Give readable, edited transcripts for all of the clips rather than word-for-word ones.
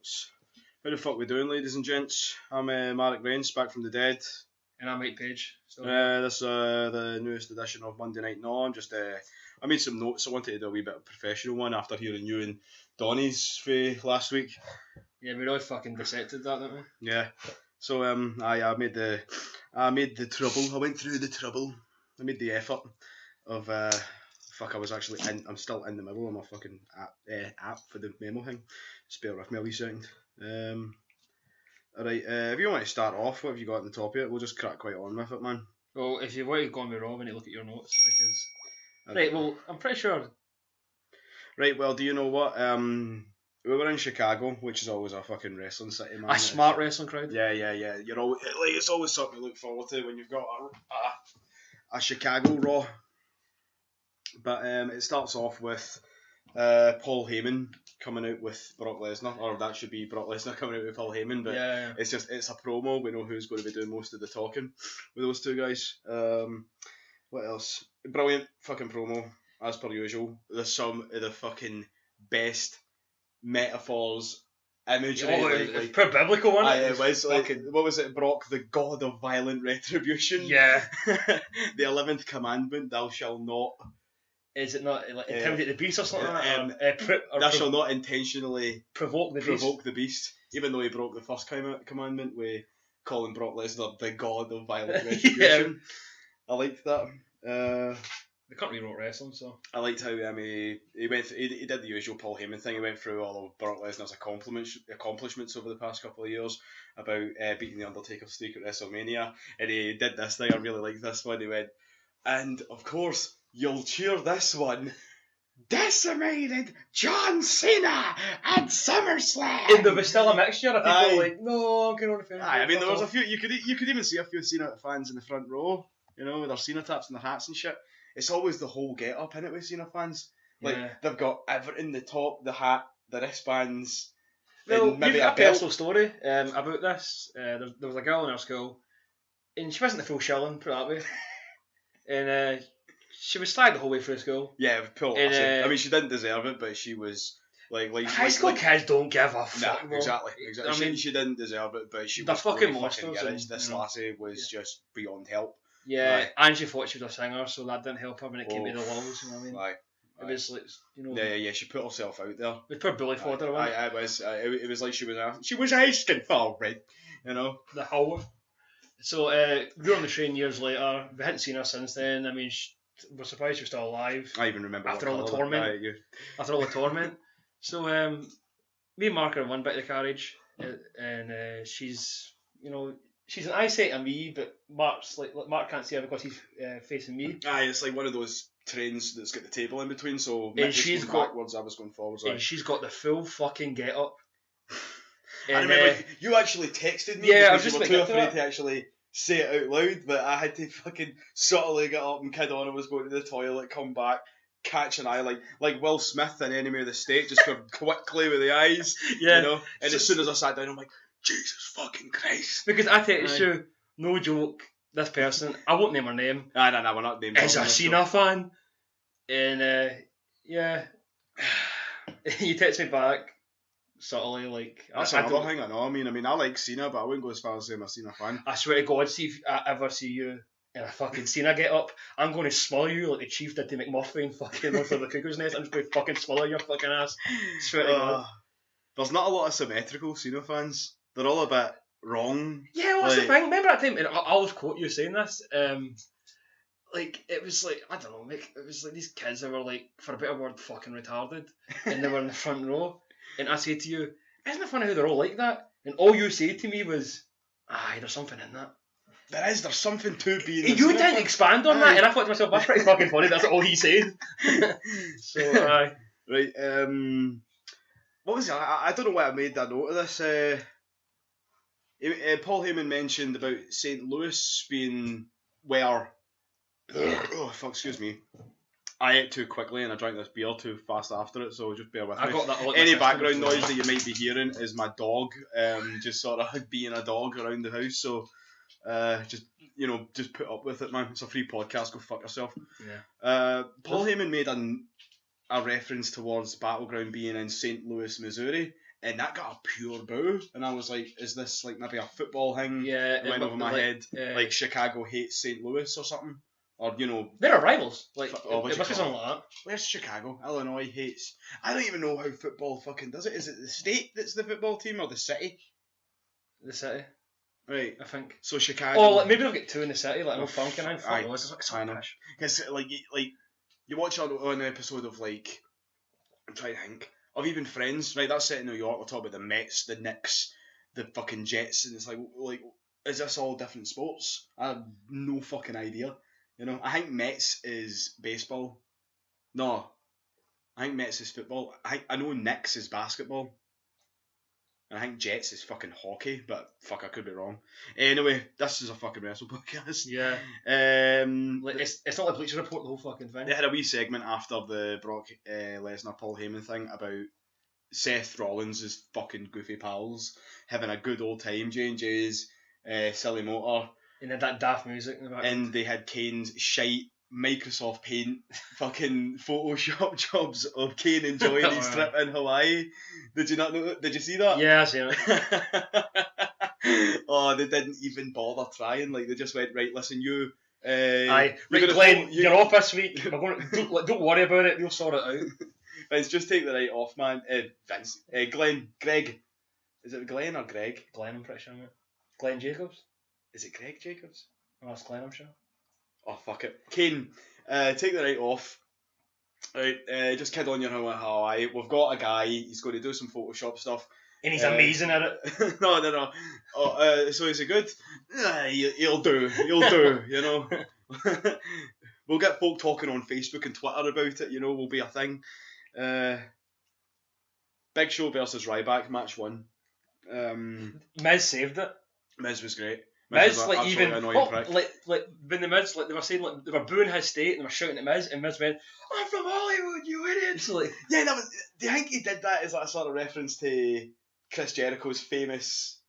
notes. How the fuck we doing, ladies and gents? I'm Marek Rains, back from the dead. And I'm Mike Page. This is the newest edition of Monday Night Naw. I made some notes. I wanted to do a wee bit of professional one after hearing you and Donnie's last week. Yeah, we really fucking dissected that, didn't we? Yeah. So I made the trouble. I went through the trouble. I made the effort of I was actually in. I'm still in the middle of my fucking app for the memo thing. Just bear with me a wee second. Alright, if you want to start off, what have you got at the top of it? We'll just crack quite on with it, man. Well, if you want to go on me wrong, we need to look at your notes because. Right, well, I'm pretty sure. Right, well, do you know what? We were in Chicago, which is always a fucking wrestling city, man. A smart wrestling crowd. Yeah. You're always like it's always something to look forward to when you've got a Chicago Raw. But it starts off with Paul Heyman coming out with Brock Lesnar, or that should be Brock Lesnar coming out with Paul Heyman, but yeah. it's a promo. We know who's going to be doing most of the talking with those two guys. What else? Brilliant fucking promo, as per usual. There's some of the fucking best metaphors, imagery. It's pretty biblical, wasn't it? It was what was it? Brock, the god of violent retribution. Yeah. The 11th commandment: Thou shalt not. Is it not like intimidate the beast or something like that? Thou shalt not intentionally provoke the beast. Even though he broke the first commandment with calling Brock Lesnar the god of violent retribution. I liked that. They can't rewrote wrestling, so I liked how he did the usual Paul Heyman thing. He went through all of Brock Lesnar's accomplishments over the past couple of years about beating the Undertaker's streak at WrestleMania, and he did this thing. I really liked this one. He went, and of course you'll cheer this one. Decimated John Cena at SummerSlam. And there was still a mixture of people like, no, I'm going on the phone. I mean, there was a few. You could even see a few Cena fans in the front row, you know, with their Cena taps and their hats and shit. It's always the whole get up in it with Cena fans. Like they've got everything: the top, the hat, the wristbands. Well, maybe a personal story about this. There was a girl in our school, and she wasn't the full shilling, put it that way. And she was slagged the whole way through school. Yeah, Paul. I mean, she didn't deserve it, but she was like high school kids don't give a fuck. Nah, exactly. I mean, she didn't deserve it, but she was fucking monsters. This lassie was just beyond help. Yeah, and she thought she was a singer, so that didn't help her when it came to the walls. You know what I mean? It was like, you know. Yeah. She put herself out there. It was pure bully fodder. It was like she was asking for it, you know. The whole. So grew on the train years later. We hadn't seen her since then. I mean, we're surprised she was still alive. I even remember after all the torment. After all the torment. So me and Mark are in one bit of the carriage, and she's, you know, she's an eyesight of me, but Mark can't see her because he's facing me. It's like one of those trains that's got the table in between. So and she's going backwards, I was going forwards. And she's got the full fucking get up. I remember you actually texted me. Yeah, I was just too afraid to actually say it out loud, but I had to fucking subtly get up and kid on. I was going to the toilet, come back, catch an eye like Will Smith in Enemy of the State, just go quickly with the eyes. Yeah. You know. And as soon as I sat down, I'm like, Jesus fucking Christ. Because I text you, no joke, this person, I won't name her name. No, we're not naming her. Is a Cena fan. And yeah. You text me back subtly, like. That's another thing I know. I mean, I like Cena, but I wouldn't go as far as saying I'm a Cena fan. I swear to God, see if I ever see you in a fucking Cena get up, I'm going to smother you like the Chief did to McMurphy and fucking one for the Cuckoo's Nest. I'm just going to fucking smother your fucking ass. Swear to God. There's not a lot of symmetrical Cena fans. They're all a bit wrong. Yeah, well, that's the thing. Remember that time, and I'll always quote you saying this, like, it was like, I don't know, it was like these kids that were like, for a better word, fucking retarded, and they were in the front row, and I said to you, isn't it funny how they're all like that? And all you said to me was, there's something in that. There's something to being. You didn't expand on that, and I thought to myself, that's pretty fucking funny, that's all he said. So, right, what was it? I don't know why I made that note of this. Paul Heyman mentioned about St. Louis being where. Oh fuck! Excuse me. I ate too quickly and I drank this beer too fast after it, so just bear with me. I got that all Any background noise that you might be hearing is my dog, just sort of being a dog around the house. So, just put up with it, man. It's a free podcast. Go fuck yourself. Yeah. Paul Heyman made a reference towards Battleground being in St. Louis, Missouri, and that got a pure boo. And I was like, is this like maybe a football thing? Yeah, It went over my head. Like Chicago hates St. Louis or something. Or, they're rivals. Like, what it must be something like that. Where's Chicago? Illinois hates. I don't even know how football fucking does it. Is it the state that's the football team or the city? The city. Right. I think. So Chicago. Oh, like maybe they'll get two in the city, like no Falcon and I know. Because like you watch an episode of like, I'm trying to think of even Friends, right? That's set in New York. We're talking about the Mets, the Knicks, the fucking Jets, and it's like is this all different sports? I have no fucking idea. I think Mets is baseball. No, I think Mets is football. I know Knicks is basketball. I think Jets is fucking hockey, but fuck, I could be wrong. Anyway, this is a fucking wrestle podcast. Yeah. It's not like Bleacher Report, the whole fucking thing. They had a wee segment after the Brock Lesnar Paul Heyman thing about Seth Rollins' fucking goofy pals having a good old time. J&J's silly motor. And then that daft music in the background. And they had Kane's shite Microsoft Paint fucking Photoshop jobs of Kane enjoying his trip in Hawaii. Did you not know? Did you see that? Yeah, I seen it. Oh, they didn't even bother trying. Like, they just went, right, listen, you. Right, Glenn, you're off this week. Don't worry about it. We'll sort it out. Vince, just take the night off, man. Vince, Glenn, Greg. Is it Glenn or Greg? Glenn, I'm pretty sure, mate. Glenn Jacobs? Is it Greg Jacobs? Oh, that's Glenn, I'm sure. Oh, fuck it. Kane, take the night off. Right, just kid on your Hawaii. We've got a guy, he's going to do some Photoshop stuff. And he's amazing at it. No. Oh, so is he good? He'll do, We'll get folk talking on Facebook and Twitter about it, will be a thing. Big Show versus Ryback, match 1. Miz saved it. Miz was great. Miz, like, even like when the Miz, like, they were saying, like, they were booing his state and they were shouting at Miz, and Miz went, "I'm from Hollywood, you idiot!" So, like, yeah, that was. Do you think he did that as like a sort of reference to Chris Jericho's famous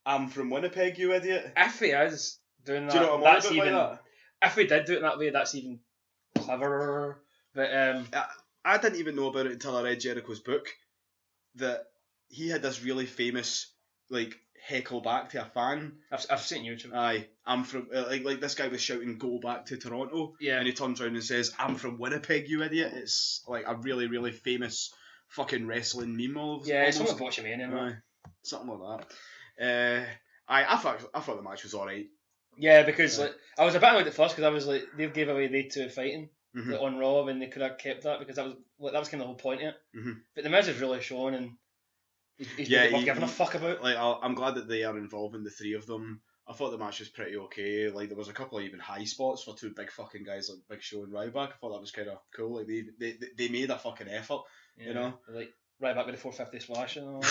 "I'm from Winnipeg, you idiot"? If he is doing that, do you know what I'm that's even. Like that? If he did do it that way, that's even cleverer. But I didn't even know about it until I read Jericho's book. That he had this really famous like heckle back to a fan. I've seen YouTube. Aye, I'm from like this guy was shouting "Go back to Toronto," yeah, and he turns around and says, "I'm from Winnipeg, you idiot." It's like a really, really famous fucking wrestling meme. Yeah, it's something like Botchamania, something like that. I thought the match was alright. Yeah, because like I was a bit annoyed at first because I was like they gave away they two fighting like, on Raw, and they could have kept that because that was kind of the whole point of it. But the Miz is really shown and. He's worth giving a fuck about. Like, I'm glad that they are involving the three of them. I thought the match was pretty okay. Like, there was a couple of even high spots for two big fucking guys like Big Show and Ryback. I thought that was kind of cool. Like, they made a fucking effort, Like Ryback with the 450 splash and all.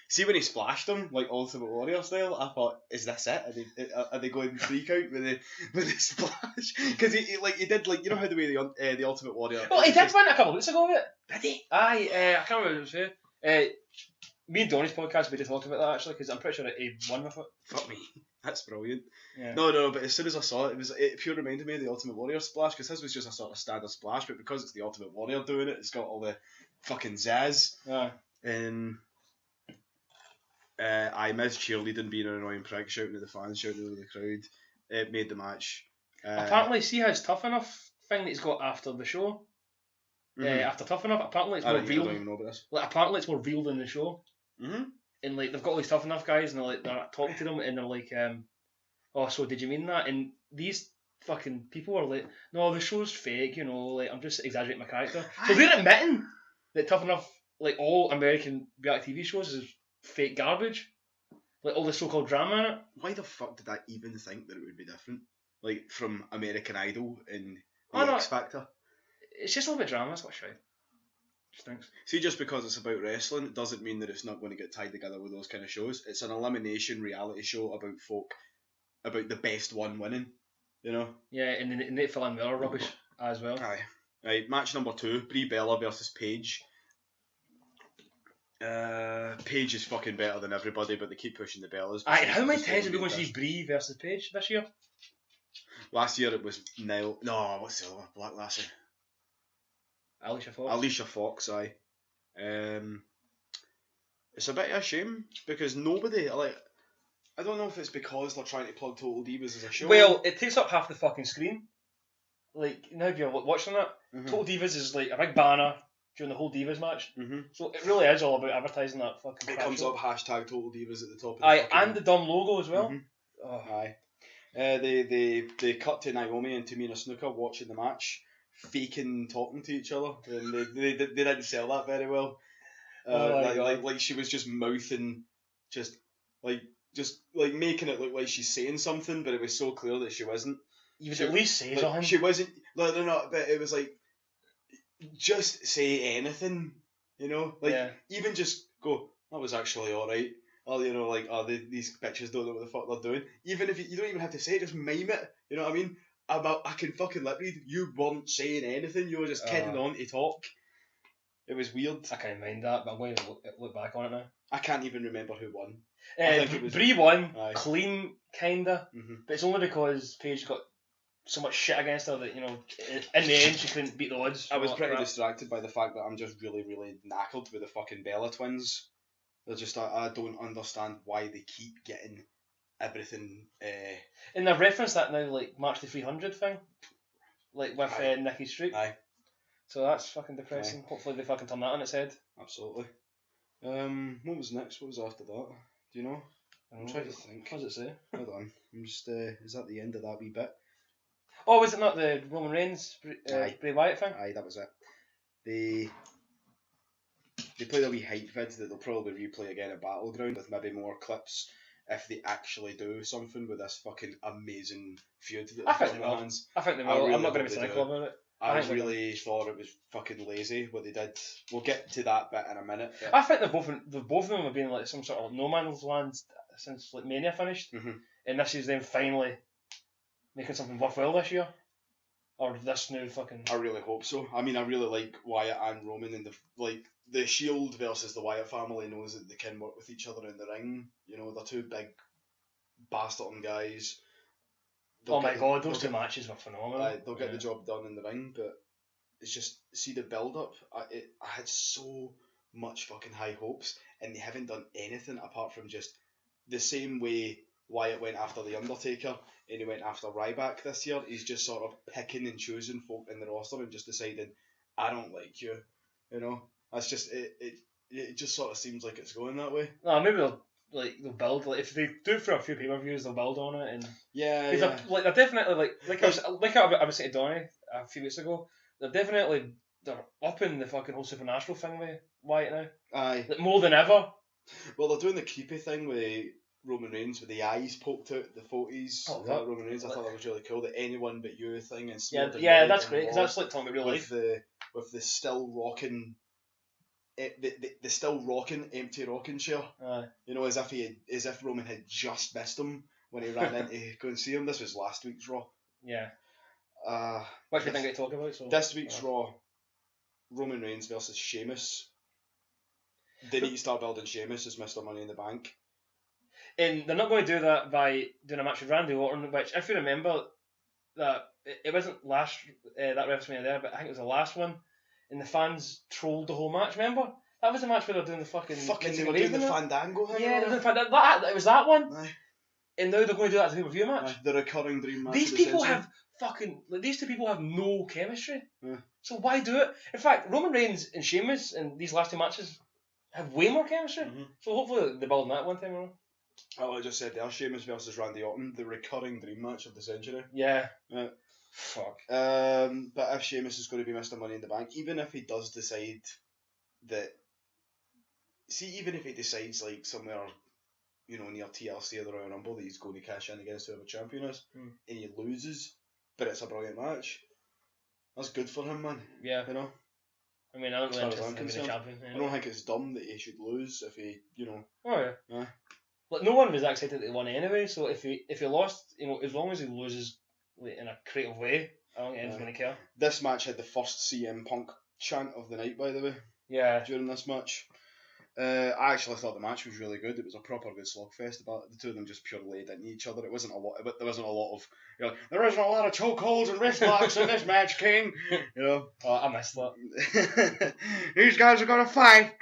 See when he splashed him, like Ultimate Warrior style, I thought, is this it? Are they going 3 count with the splash? Because he did like how the way the Ultimate Warrior. Well, he did win a couple of weeks ago with it. Did he? Aye, I can't remember what it was. Me and Donnie's podcast, we did talk about that actually, because I'm pretty sure he won with it. Fuck me, that's brilliant. Yeah. No, but as soon as I saw it, it pure reminded me of the Ultimate Warrior splash, because his was just a sort of standard splash, but because it's the Ultimate Warrior doing it, it's got all the fucking zazz. And Miz cheerleading, being an annoying prick, shouting at the fans, shouting over the crowd, it made the match. Apparently, see his Tough Enough thing that he's got after the show. After Tough Enough, apparently it's more real. I don't even know about this. Like, apparently it's more real than the show. And like they've got all these Tough Enough guys, and they're talking to them, and they're like, "Oh, so did you mean that?" And these fucking people are like, "No, the show's fake. Like I'm just exaggerating my character." So they're admitting that Tough Enough, like all American reality TV shows, is fake garbage. Like all the so-called drama in it. Why the fuck did I even think that it would be different? Like from American Idol and the X Factor. It's just a little bit drama. That's what I Stinks. See, just because it's about wrestling, it doesn't mean that it's not going to get tied together with those kind of shows. It's an elimination reality show about about the best one winning, Yeah, and they fill in with other rubbish as well. Aye. Right, match number 2, Brie Bella versus Paige. Paige is fucking better than everybody, but they keep pushing the Bellas. Aye, how many times are we going to see Brie versus Paige this year? Last year it was Niall. No, what's the other Black Lassie? Alicia Fox, aye. It's a bit of a shame because nobody like. I don't know if it's because they're trying to plug Total Divas as a show. Well, it takes up half the fucking screen. Like, now if you're watching that, Mhm. Total Divas is like a big banner during the whole Divas match. Mhm. So it really is all about advertising that fucking It crap comes show. up hashtag Total Divas at the top. Of the Aye, fucking... and the dumb logo as well. Mhm. Oh. Aye. They cut to Naomi and Tamina Snuka watching the match, faking talking to each other, and they didn't sell that very well. Like she was just mouthing, just making it look like she's saying something, but it was so clear that she wasn't. You would at least say something. She wasn't. Like they're not. But it was like, just say anything, you know. Like even just go. That was actually all right. Or you know, like these bitches don't know what the fuck they're doing. Even if you don't even have to say it, just mime it. You know what I mean? I can fucking lip read. You weren't saying anything. You were just kidding on to talk. It was weird. I can't mind that, but I'm going to look back on it now. I can't even remember who won. Brie won, aye. Clean, kinda, but it's only because Paige got so much shit against her that, you know, in the end she couldn't beat the odds. I was pretty distracted by the fact that I'm just really, really knackered with the fucking Bella twins. They're just, I don't understand why they keep getting everything. And they've referenced that now, like March the 300 thing, like with Nikki Streak. Aye. So that's fucking depressing. Aye. Hopefully they fucking turn that on its head. Absolutely. What was next? What was after that? Do you know? I'm trying to think. What does it say? Hold on. I'm just. Is that the end of that wee bit? Oh, was it not the Roman Reigns Bray Wyatt thing? Aye, that was it. They played a wee hype vid that they'll probably replay again at Battleground with maybe more clips if they actually do something with this fucking amazing feud that they've got in their hands. I think they will. Really I'm not going to be cynical about it. I really thought it was fucking lazy what they did. We'll get to that bit in a minute. I think the both of them have been like some sort of no man's land since like Mania finished, and this is them finally making something worthwhile this year, or this new fucking. I really hope so. I mean, I really like Wyatt and Roman, and the Shield versus the Wyatt family knows that they can work with each other in the ring. You know, they're two big bastarding guys. Those two matches were phenomenal. They'll get the job done in the ring, but it's just, see the build up. I had so much fucking high hopes, and they haven't done anything apart from just the same way Wyatt went after The Undertaker and he went after Ryback this year. He's just sort of picking and choosing folk in the roster and just deciding, I don't like you. You know, that's just it just sort of seems like it's going that way. No, maybe they'll build, like if they do it for a few pay-per-views, they'll build on it, and they're definitely like I was saying to Donnie a few weeks ago, they're upping the fucking whole supernatural thing with Wyatt now. Aye, like more than ever. Well, they're doing the creepy thing with Roman Reigns with the eyes poked out the 40s. Roman Reigns, I thought that was really cool. The anyone but you thing and that's great because that's like talking about real life. With the still rocking. The still rocking empty rocking chair. You know, as if Roman had just missed him when he ran in to go and see him. This was last week's Raw. Yeah. What do you think I talk about? So this week's Raw, Roman Reigns versus Sheamus. They need to start building Sheamus as Mr. Money in the Bank. And they're not going to do that by doing a match with Randy Orton, which, if you remember, that it wasn't last that WrestleMania there, but I think it was the last one. And the fans trolled the whole match, remember? That was the match where they were doing the fucking they were doing the Fandango thing? Yeah, they were doing it was that one. Aye. And now they're going to do that as a pay-per-view match. Aye, the recurring dream match. These people have these two people have no chemistry. Yeah. So why do it? In fact, Roman Reigns and Sheamus in these last two matches have way more chemistry. So hopefully they build on that one time around. Oh, I just said there, Sheamus versus Randy Orton, the recurring dream match of the century. Yeah. Fuck. But if Sheamus is going to be Mr. Money in the Bank, even if he does decide that... See, even if he decides, like, somewhere, you know, near TLC or the Royal Rumble that he's going to cash in against whoever champion is, and he loses, but it's a brilliant match, that's good for him, man. Yeah. You know? I mean, I don't really interested in him being a champion. I don't think it's dumb that he should lose if he, you know... Oh, yeah. Like, no one was that excited that he won anyway, so if he lost, you know, as long as he loses in a creative way, I don't think anyone's going to care. This match had the first CM Punk chant of the night, by the way. Yeah. During this match. I actually thought the match was really good. It was a proper good slugfest. About the two of them just pure laid into each other. There wasn't a lot of, you know, there isn't a lot of chokeholds and wrist locks in this match, King. You know. Oh, I missed that. These guys are gonna fight.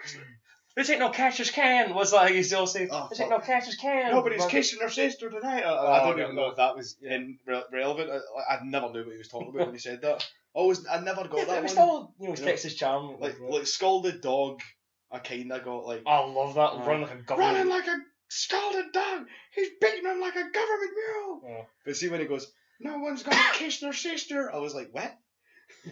This ain't no catcher's can, was like he still say. Oh, This ain't no catcher's can. Nobody's But- kissing their sister tonight. Oh, I don't no, even know no. if that was relevant. I never knew what he was talking about when he said that. I never got Yeah, that it was one. still, his Texas charm. Like scalded dog. I kind of got like I love that. Running like a government. running like a scalded dog. He's beating him like a government mule. Oh. But see when he goes, no one's gonna kiss their sister. I was like, what?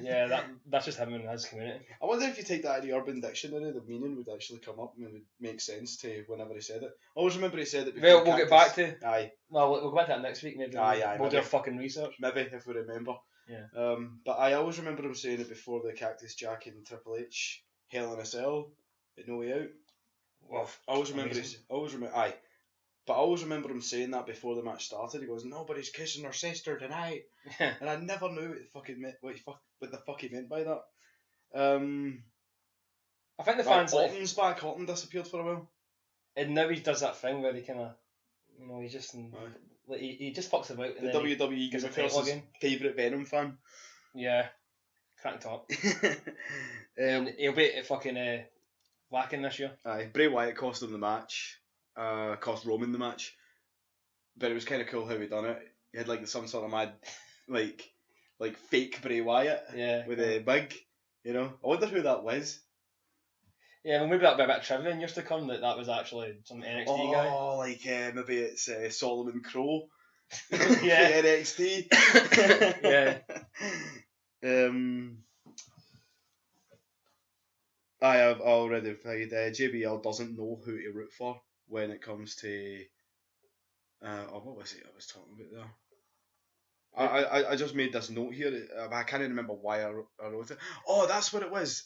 Yeah, that's just him and his community. I wonder if you take that in the Urban Dictionary, the meaning would actually come up and it would make sense to whenever he said it. I always remember he said it before. Well, we'll get back to. Aye. Well, we'll go back to that next week. Maybe. We'll do our fucking research. Maybe if we remember. Yeah. But I always remember him saying it before the Cactus Jack and Triple H Hell in a Cell at No Way Out. Well, I always remember. Aye. But I always remember him saying that before the match started. He goes, "Nobody's kissing their sister tonight," and I never knew what the fuck he meant by that. I think the fans like. Orton's back. Orton disappeared for a while. And now he does that thing where he kind of, he's just like he just fucks about. And The then WWE gets a Universe's title again. favourite Venom fan. Yeah, crack top. And he'll be at fucking whacking this year. Aye, Bray Wyatt cost him the match. Cost Roman the match. But it was kind of cool how he done it. He had like some sort of mad, like fake Bray Wyatt. Yeah. With a wig, I wonder who that was. Yeah, well, maybe that'll be a bit of trivia in years to come that was actually some NXT guy. Oh, like maybe it's Solomon Crow. Yeah. NXT. Yeah. I have already replied. JBL doesn't know who to root for when it comes to. What was it I was talking about there? I just made this note here. I can't even remember why I wrote it. Oh, that's what it was.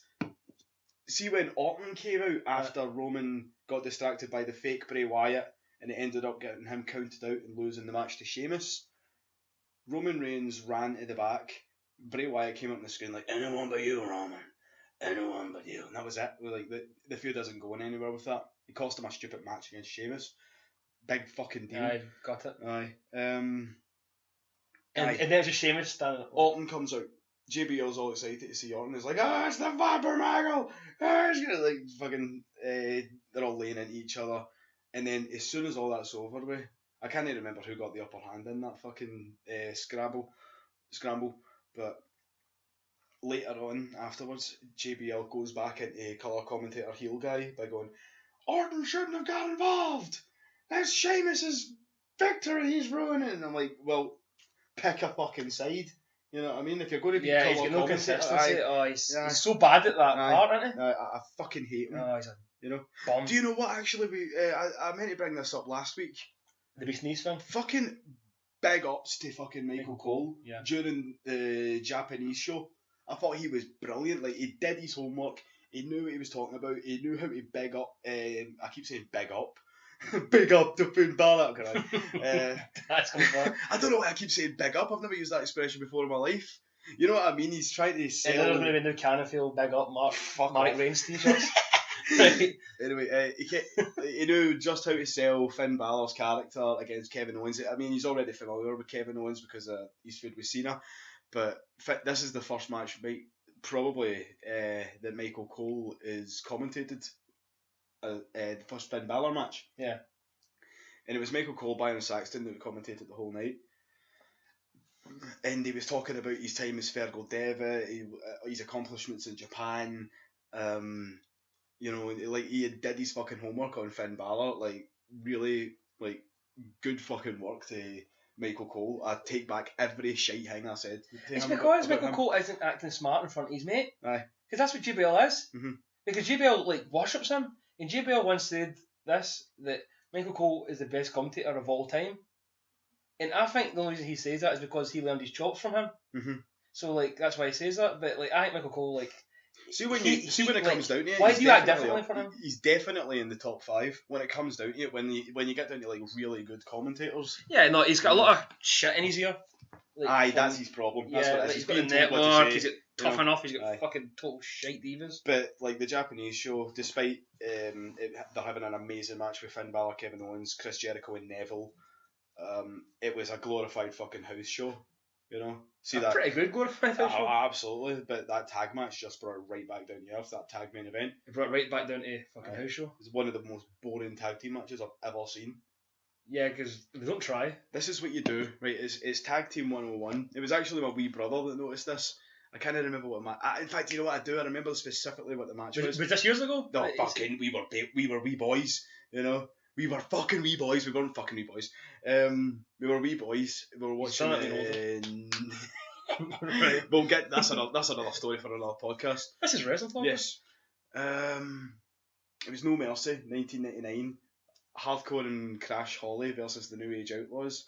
See when Orton came out after Roman got distracted by the fake Bray Wyatt and it ended up getting him counted out and losing the match to Sheamus. Roman Reigns ran to the back. Bray Wyatt came up on the screen like, anyone but you, Roman. Anyone but you. And that was it. Like the feud isn't going anywhere with that. It cost him a stupid match against Sheamus. Big fucking deal. I got it. Aye. And there's a Sheamus standing. Orton comes out. JBL's all excited to see Orton. He's like, it's the Viper Maggle! It's gonna like fucking they're all laying into each other. And then as soon as all that's over with, I can't even remember who got the upper hand in that fucking scramble. But later on, afterwards, JBL goes back into colour commentator heel guy by going, Orton shouldn't have got involved! That's Sheamus's victory he's ruining! And I'm like, well, pick a fucking side. You know what I mean? If you're going to be he's got no consistency. He's so bad at that part, isn't he? I fucking hate him. Oh, he's a bomb. Do you know what actually I meant to bring this up last week? The Beast Knees film? Fucking big ups to fucking Michael Cole during the Japanese show. I thought he was brilliant. Like, he did his homework. He knew what he was talking about. He knew how to big up. I keep saying big up. Big up to Finn Balor. That's coming I don't know why I keep saying big up. I've never used that expression before in my life. You know what I mean? He's trying to sell. And there's going to be no Canfield big up Mark Reigns t-shirts. Anyway, he knew just how to sell Finn Balor's character against Kevin Owens. I mean, he's already familiar with Kevin Owens because he's feud with Cena. But this is the first match, probably, that Michael Cole is commentated. The first Finn Balor match. Yeah. And it was Michael Cole, Byron Saxton that commentated the whole night. And he was talking about his time as Fergal Devitt, his accomplishments in Japan. Like he did his fucking homework on Finn Balor. Like, really, like, good fucking work to Michael Cole. I take back every shite thing I said. It's because Michael Cole isn't acting smart in front of his mate. Aye. Because that's what JBL is. Mm-hmm. Because JBL, like, worships him. And JBL once said this, that Michael Cole is the best commentator of all time. And I think the only reason he says that is because he learned his chops from him. Mm-hmm. So, like, that's why he says that. But, like, I think Michael Cole, like... See when it comes down to it, why do you act differently for him? He's definitely in the top 5 when it comes down to it. When you get down to like really good commentators. Yeah, no, he's got a lot of shit in his ear. Like, that's his problem. That's what he's got a network. He's got tough enough. He's got fucking total shite divas. But like the Japanese show, despite they're having an amazing match with Finn Balor, Kevin Owens, Chris Jericho, and Neville, it was a glorified fucking house show. You know, see That's that? pretty good glorified house show. Absolutely, but that tag match just brought it right back down to earth. That tag main event. It brought it right back down to fucking house show. It's one of the most boring tag team matches I've ever seen. Yeah, because they don't try. This is what you do, right? It's tag team 101. It was actually my wee brother that noticed this. I can't remember what in fact, you know what I do? I remember specifically what the match was. Was this years ago? No, fucking, we were wee boys, you know. We were fucking wee boys. We weren't fucking wee boys. We were wee boys. We were watching. Right. We'll get that's another story for another podcast. This is wrestling talk. Yes. It was No Mercy, 1999. Hardcore and Crash Holly versus the New Age Outlaws.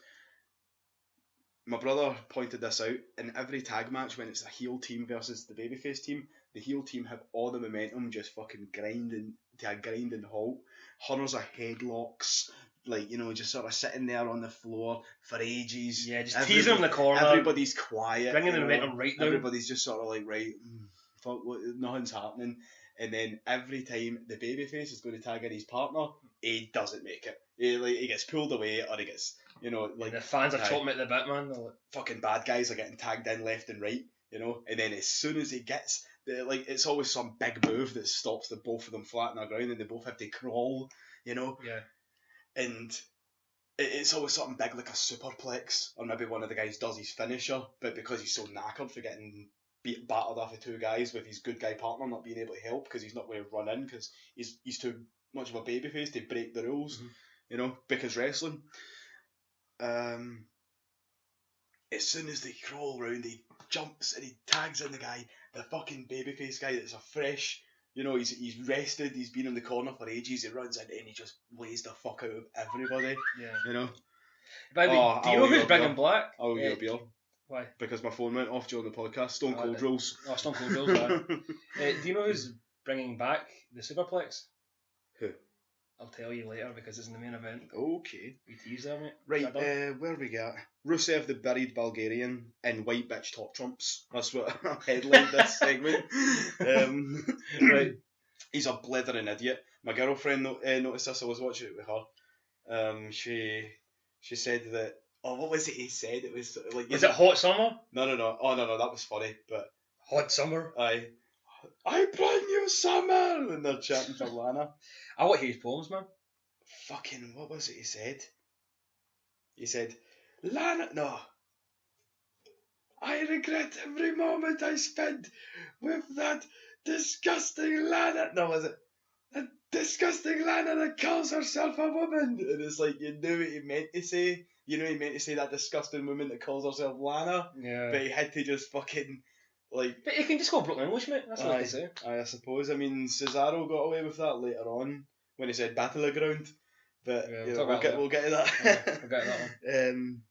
My brother pointed this out. In every tag match, when it's a heel team versus the babyface team, the heel team have all the momentum, just fucking grinding to a grinding halt. Hundreds of headlocks, like, you know, just sort of sitting there on the floor for ages. Yeah, just teasing them in the corner. Everybody's quiet. Bringing the momentum right down. Everybody's just sort of like, right, fuck, nothing's happening. And then every time the babyface is going to tag in his partner, he doesn't make it. He gets pulled away, or he gets, you know, like, the fans are chopping at the bit, man. Fucking bad guys are getting tagged in left and right, you know. And then as soon as he gets it's always some big move that stops the both of them flat on the ground, and they both have to crawl, you know. Yeah. And it's always something big like a superplex, or maybe one of the guys does his finisher, but because he's so knackered for getting battered off of two guys with his good guy partner not being able to help because he's not going to run in because he's too much of a babyface to break the rules, you know, because wrestling. As soon as they crawl round, he jumps and he tags in the guy, the fucking babyface guy that's a fresh, you know, he's rested, he's been in the corner for ages, he runs in and he just lays the fuck out of everybody, you know. By the way, do you know who's big and black? I'll get a beer. Why? Because my phone went off during the podcast. Stone Cold rules. Oh, Stone Cold rules, do you know who's bringing back the Superplex? Who? I'll tell you later because it's in the main event. Okay. We tease that, mate. Right, where we got? Rusev the Buried Bulgarian in White Bitch Top Trumps. That's what I headlined this segment. Right. He's a blithering idiot. My girlfriend noticed this. I was watching it with her. She said that. Oh, what was it he said? It was like... Is it Hot Summer? No. Oh, no, that was funny, but... Hot Summer? I bring you summer! When they're chanting for Lana. I want his poems, man. Fucking, what was it he said? He said, Lana... No. I regret every moment I spent with that disgusting Lana... No, was it? That disgusting Lana that calls herself a woman! And it's like, you knew what he meant to say. You know, he meant to say that disgusting woman that calls herself Lana. Yeah. But he had to just fucking, like... But he can just go Brooklyn English, mate. That's what I say. I suppose. I mean, Cesaro got away with that later on when he said Battleground. But yeah, we'll get to that. Yeah, we'll get to that one.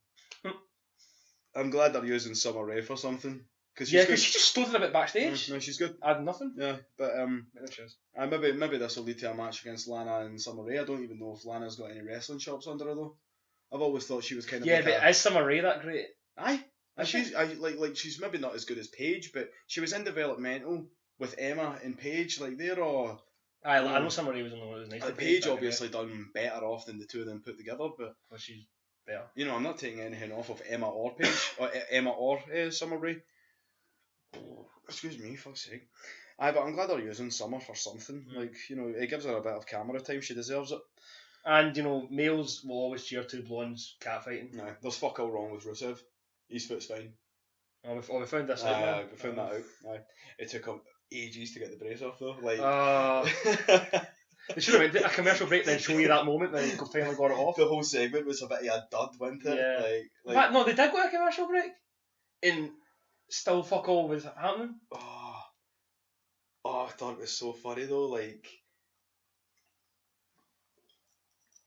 I'm glad they're using Summer Rae for something. Because she just stood a bit backstage. No, she's good. I had nothing. Yeah, but maybe this will lead to a match against Lana and Summer Rae. I don't even know if Lana's got any wrestling chops under her though. I've always thought she was kind of but is Summer Rae that great? Aye. She's maybe not as good as Paige, but she was in developmental with Emma and Paige. Like they're all. I know Summer Rae was on the one that was nice. Paige obviously done better off than the two of them put together, but she's better. You know, I'm not taking anything off of Emma or Paige or Emma or Summer Rae. Excuse me, fuck's sake. Aye, but I'm glad they're using Summer for something. Like, you know, it gives her a bit of camera time. She deserves it. And, you know, males will always cheer two blondes catfighting. No, there's fuck all wrong with Rusev. His foot's fine. We found this out. We found that out. Aye. It took him ages to get the brace off though. Like, they should have made a commercial break then show you that moment when he finally got it off. The whole segment was a bit of a dud, wasn't it? Yeah. Like, no, they did go to a commercial break. And still fuck all was happening. I thought it was so funny though, like...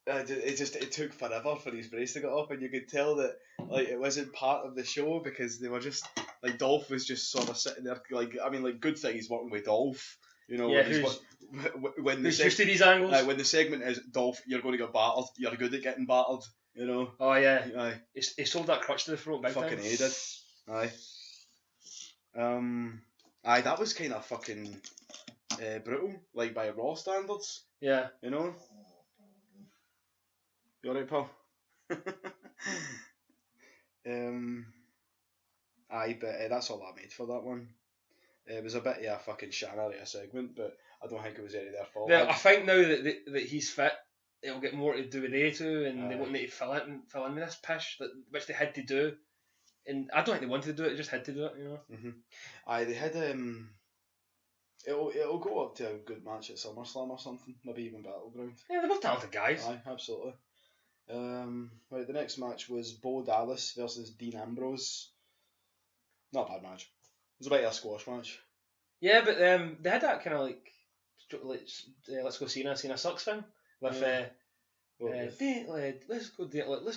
It took forever for his brace to get off, and you could tell that like it wasn't part of the show because they were just like Dolph was just sort of sitting there good thing he's working with Dolph, you know. Yeah, when who's used to these angles. When the segment is Dolph, you're going to get battered. You're good at getting battered, you know. Oh yeah. Aye. He sold that crutch to the throat big time. Fucking hated. Aye. Aye, that was kind of fucking brutal, like by Raw standards. Yeah. You know. You alright, pal? Aye, but that's all I made for that one. It was a bit of a fucking shannery a segment, but I don't think it was any of their fault. Well, I think now that he's fit, it'll get more to do with they two, and they Aye. won't need to fill in with this pish which they had to do. And I don't think they wanted to do it; they just had to do it, you know. Aye, they had It'll go up to a good match at SummerSlam or something, maybe even Battleground. Yeah, they're both talented guys. Aye, absolutely. Right, the next match was Bo Dallas versus Dean Ambrose. Not a bad match. It was a bit of a squash match. Yeah, but they had that kind of like let's go Cena sucks thing with Dean, let's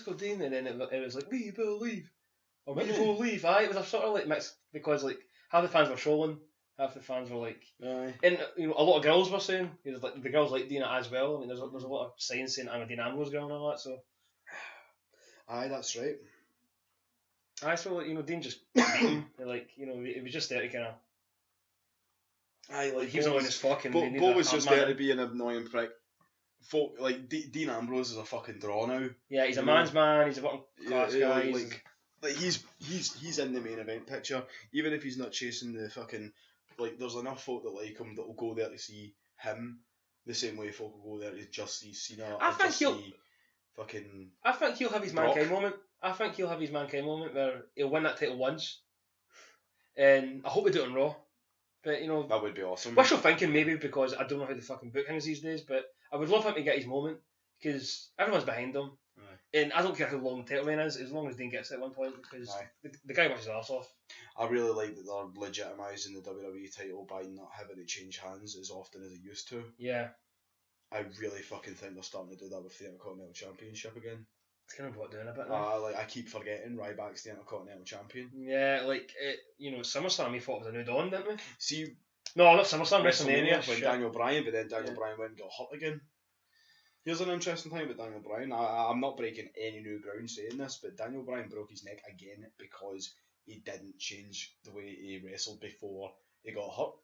go Dean, and then it was like we believe or we believe. Aye, it was a sort of like mix because like half the fans were trolling, half the fans were like, Aye. and you know a lot of girls were saying because like the girls like Dean as well. I mean, there's a lot of signs saying I'm a Dean Ambrose girl and all that. So Aye, that's right. I saw like, you know Dean just beat him. Like you know it was just there to kind of. Aye, like he was on his fucking. Bo was just there to be an annoying prick. Folk like Dean Ambrose is a fucking draw now. Yeah, he's a man's man. He's a fucking class guy. Like he's in the main event picture. Even if he's not chasing the fucking like, there's enough folk that like him that will go there to see him. The same way folk will go there to just see Cena. I think he'll have his Mankind moment. I think he'll have his Mankind moment where he'll win that title once, and I hope they do it on Raw. But you know that would be awesome. Wishful thinking maybe because I don't know how the fucking book is these days, but I would love him to get his moment because everyone's behind him, and I don't care how long the title reign is, as long as Dean gets it at one point because the guy works his arse off. I really like that they're legitimising the WWE title by not having to change hands as often as it used to. Yeah. I really fucking think they're starting to do that with the Intercontinental Championship again. It's kind of what doing a bit now. I keep forgetting Ryback's the Intercontinental Champion. Yeah, like SummerSlam he fought with a new dawn, didn't we? See, no, not SummerSlam, WrestleMania. When Daniel Bryan, but then Daniel Bryan went and got hurt again. Here's an interesting thing about Daniel Bryan. I'm not breaking any new ground saying this, but Daniel Bryan broke his neck again because he didn't change the way he wrestled before he got hurt.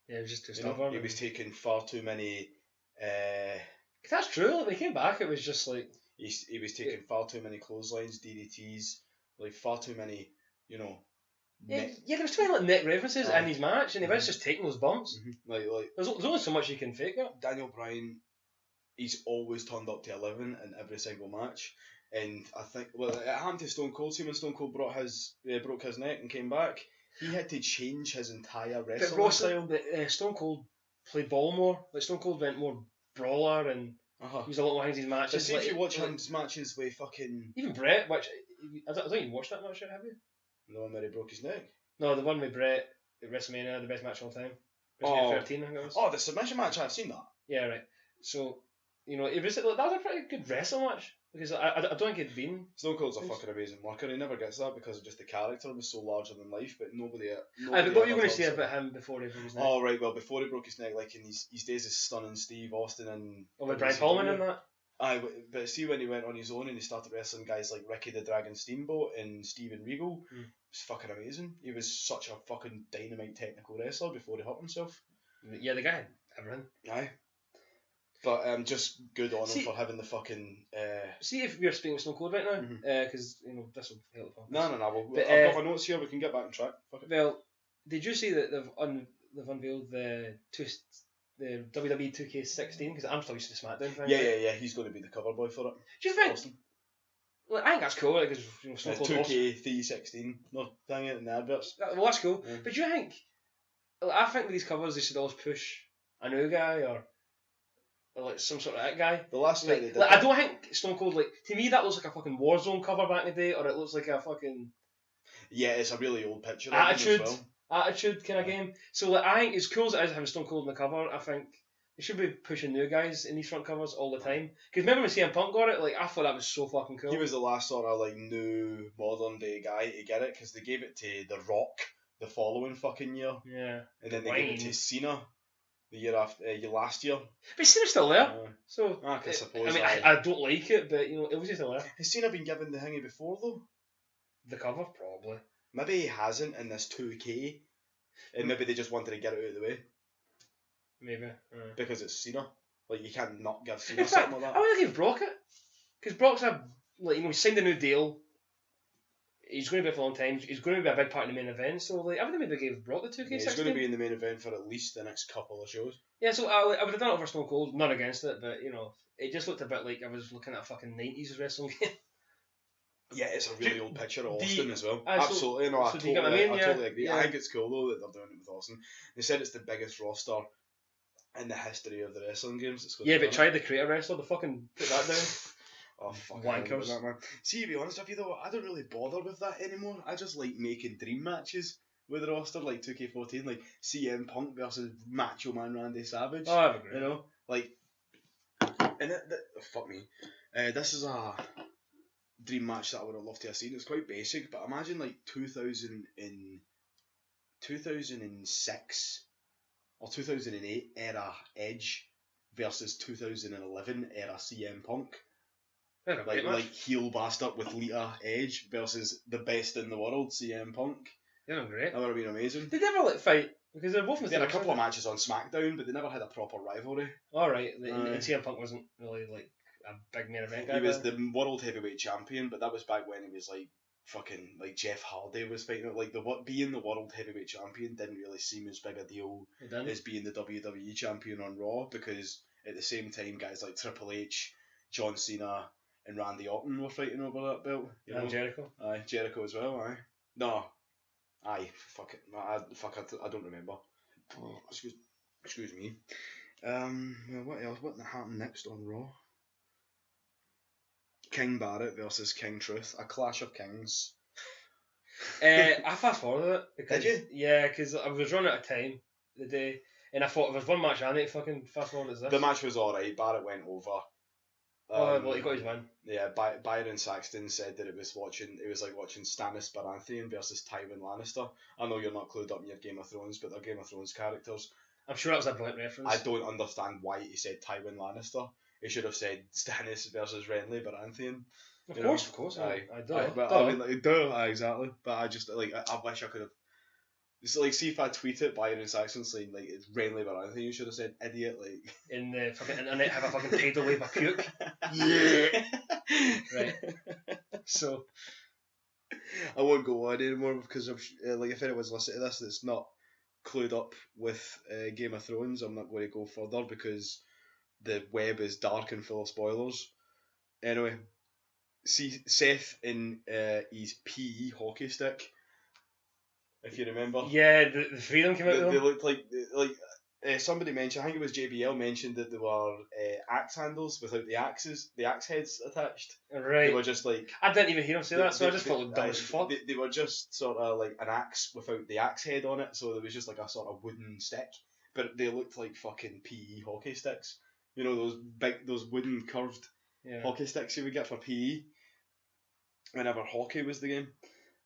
Yeah, it was just too stubborn. He was taking far too many. That's true. When he came back, it was just like he was taking far too many clotheslines, DDTs, like far too many, there was too many like neck references in his match, and he was just taking those bumps. Like there's only so much you can fake it. Daniel Bryan, he's always turned up to 11 in every single match, and I think it happened to Stone Cold. See when Stone Cold broke his neck and came back, he had to change his entire wrestling style. But Stone Cold played ball more. Like Stone Cold went more brawler and he was a lot more into his matches. But see if you watch his matches with fucking even Brett, which I don't think you watched that match yet, have you? The one where he broke his neck. No, the one with Brett at WrestleMania, the best match of all time. WrestleMania 13, I think it was. Oh, the submission match. I've seen that. Yeah, right. So it was that was a pretty good wrestling match because I don't think it'd been. Stone Cold's a fucking amazing worker. He never gets that because of just the character was so larger than life. But nobody but what were you going to say about him before he broke his neck? Oh right, well before he broke his neck, like in his days as stunning Steve Austin and. With Brian Pillman and that. Aye, but see when he went on his own and he started wrestling guys like Ricky the Dragon Steamboat and Steven Regal, it was fucking amazing. He was such a fucking dynamite technical wrestler before he hurt himself. Yeah, the guy had everything. Aye. But just good on him for having the fucking. See if we're speaking with Stone Cold right now, because this will help. No. I've got my notes here. We can get back on track. Fuck it. Well, did you see that they've unveiled the WWE 2K16? Because I'm still used to the SmackDown thing. Yeah. He's going to be the cover boy for it. Do you think? Awesome. Well, I think that's cool because Stone Cold 2K316. No, dang it, in the adverts. Well, that's cool. Yeah. But do you think? I think with these covers they should always push a new guy or like some sort of that guy. The last thing they did. I don't think Stone Cold to me that looks like a fucking Warzone cover back in the day, or it looks like a fucking. Yeah, it's a really old picture. Attitude kind of game. So I think as cool as it is having Stone Cold in the cover, I think they should be pushing new guys in these front covers all the time. Because remember when CM Punk got it, I thought that was so fucking cool. He was the last sort of new modern day guy to get it because they gave it to The Rock the following fucking year. Yeah. And then they gave it to Cena the year after, last year. But Cena's still there. So I suppose. I don't like it, but it was still there. Has Cena been given the thingy before though? The cover, probably. Maybe he hasn't in this 2K, and maybe they just wanted to get it out of the way. Maybe. Because it's Cena. You can't not give Cena something like that. I would give Brock it. Because Brock's he signed a new deal. he's going to be for a long time. He's going to be a big part of the main event. So like, I would have maybe gave Brock the 2K16. Yeah, he's going to be in the main event for at least the next couple of shows. Yeah, so I would have done it over Stone Cold. Not against it, but you know, it just looked a bit like I was looking at a fucking 90s wrestling game. Yeah, it's a really old picture of Austin as well. So, Absolutely, no, so do you get what I mean? I totally agree. Yeah. I think it's cool though that they're doing it with Austin. They said it's the biggest roster in the history of the wrestling games. It's Yeah, but try to create a wrestler to fucking put that down. Oh fuck! Wankers. That, man. See, to be honest with you though, I don't really bother with that anymore. I just like making dream matches with the roster, like 2K14, like CM Punk versus Macho Man Randy Savage. Oh, I agree. You know, like, and fuck me. This is a dream match that I would have loved to have seen. It's quite basic, but imagine like 2006 or 2008 era Edge versus 2011 era CM Punk. Like heel bastard with Lita Edge versus the best in the world CM Punk. Yeah, great. That would have been amazing. They never fight because they're both. They had a couple of matches on SmackDown, but they never had a proper rivalry. All right, and CM Punk wasn't really like a big main event guy. He was the world heavyweight champion, but that was back when he was like fucking like Jeff Hardy was fighting. Like being the world heavyweight champion didn't really seem as big a deal as being the WWE champion on Raw, because at the same time guys like Triple H, John Cena, and Randy Orton were fighting over that belt. And Jericho. Aye, Jericho as well. Aye, no, aye, fuck it, no, I don't remember. Oh, excuse me. What else? What happened next on Raw? King Barrett versus King Truth, a clash of kings. I fast forwarded it. Because, Did you? Yeah, because I was running out of time the day, and I thought if there's one match I need to fucking fast forward, it's this. The match was alright. Barrett went over. Well, he got his win. Yeah, Byron Saxton said that it was like watching Stannis Baratheon versus Tywin Lannister. I know you're not clued up in your Game of Thrones, but they're Game of Thrones characters. I'm sure that was a brilliant reference. I don't understand why he said Tywin Lannister. He should have said Stannis versus Renly Baratheon. Of course. Aye. I mean, like, duh, exactly. But I just like I wish I could have. It's like, see if I tweet it, Byron Saxton saying like it's Renly Baratheon, you should have said idiot, like in the fucking internet have a fucking tidal wave of puke. Yeah. Right. So I won't go on anymore because like if anyone's listening to this that's not clued up with Game of Thrones, I'm not going to go further because the web is dark and full of spoilers. Anyway, see Seth in his PE hockey stick, if you remember. Yeah, the freedom came out of them. They looked like somebody mentioned, I think it was JBL mentioned that they were axe handles without the axe heads attached. Right. They were just like... I didn't even hear him say that, so I just felt dumb as fuck. They were just sort of like an axe without the axe head on it, so there was just like a sort of wooden stick. But they looked like fucking PE hockey sticks. You know, those wooden curved hockey sticks you would get for PE whenever hockey was the game.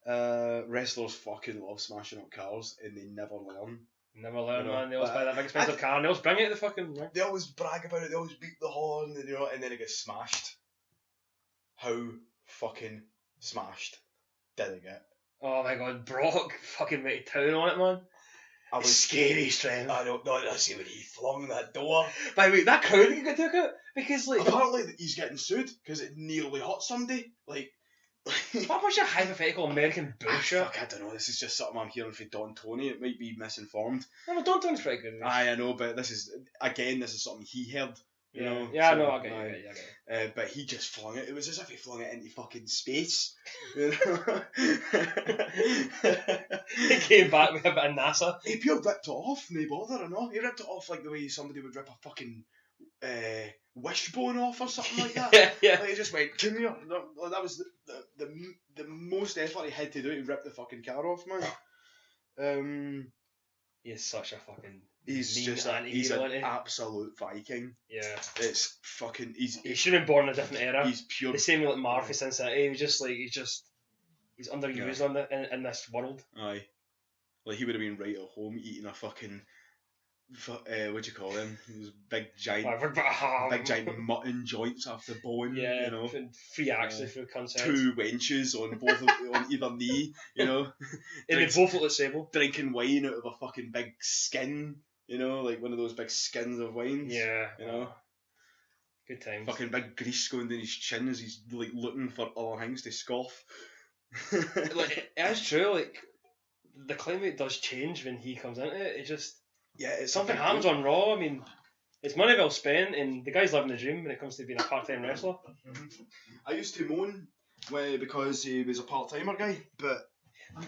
Wrestlers fucking love smashing up cars and they never learn. Never learn, man. They always buy that big expensive car and they always bring it to the fucking... They always brag about it, they always beat the horn, and then it gets smashed. How fucking smashed did it get? Oh my god, Brock fucking went to town on it, man. I was scary strength. I don't know. I see when he flung that door. By the way, that crowd that got took out because like apparently he's getting sued because it nearly hurt somebody. Like what was your hypothetical American bullshit? I don't know. This is just something I'm hearing from Don Tony. It might be misinformed. No, but Don Tony's pretty good. I know, but this is something he heard. You know. Yeah, so, no, I get it. But he just flung it. It was as if he flung it into fucking space. You know? He came back with a bit of NASA. He pure ripped it off, no bother or not. He ripped it off like the way somebody would rip a fucking wishbone off or something like that. Yeah. Like he just went, come here. That was the most effort he had to do to rip the fucking car off, man. He's such a fucking... He's an absolute Viking. Yeah. It's fucking... He should have been born in a different era. He's pure... The same with like Mark Sin City. He's underused in this world. Aye. Like he would have been right at home eating a fucking... what do you call them? Those big giant mutton joints off the bone. Yeah, you know, 3 axes for concept. 2 wenches on both on either knee. You know, and they both look sable. Drinking wine out of a fucking big skin. You know, like one of those big skins of wines. Yeah. You know. Good times. Fucking big grease going down his chin as he's like looking for other things to scoff. Like, it is true. Like, the climate does change when he comes into it. It just It's something happens on Raw. I mean, it's money well spent, and the guy's living the dream when it comes to being a part-time wrestler. I used to moan because he was a part-timer guy, but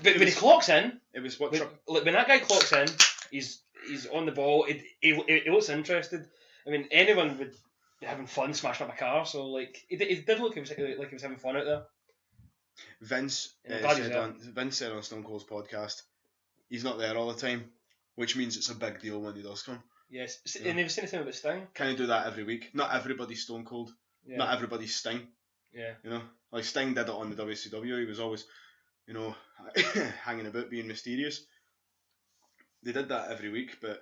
when he clocks in, it was what when that guy clocks in, he's on the ball. He looks interested. I mean, anyone would be having fun smashing up a car. So like, he did look like he was having fun out there. Vince said on Stone Cold's podcast, he's not there all the time, which means it's a big deal when he does come. Yes, and he was saying the same about Sting. Can he do that every week? Not everybody's Stone Cold. Yeah. Not everybody's Sting. Yeah. You know, like Sting did it on the WCW. He was always, you know, hanging about being mysterious. They did that every week, but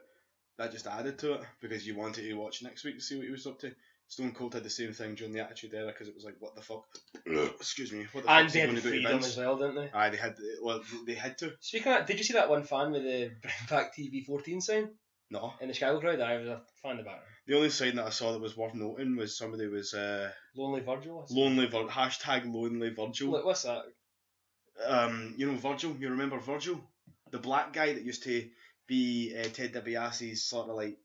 that just added to it because you wanted to watch next week to see what he was up to. Stone Cold had the same thing during the Attitude Era because it was like, what the fuck? Excuse me. What the and fuck they had the freedom as well, didn't they? Aye, they had to. Speaking of that, did you see that one fan with the Bring Back TV 14 sign? No. In the Chicago crowd? I was a fan of that. The only sign that I saw that was worth noting was somebody was... Lonely Virgil? Hashtag Lonely Virgil. What's that? You know Virgil? You remember Virgil? The black guy that used to be Ted DiBiase's sort of like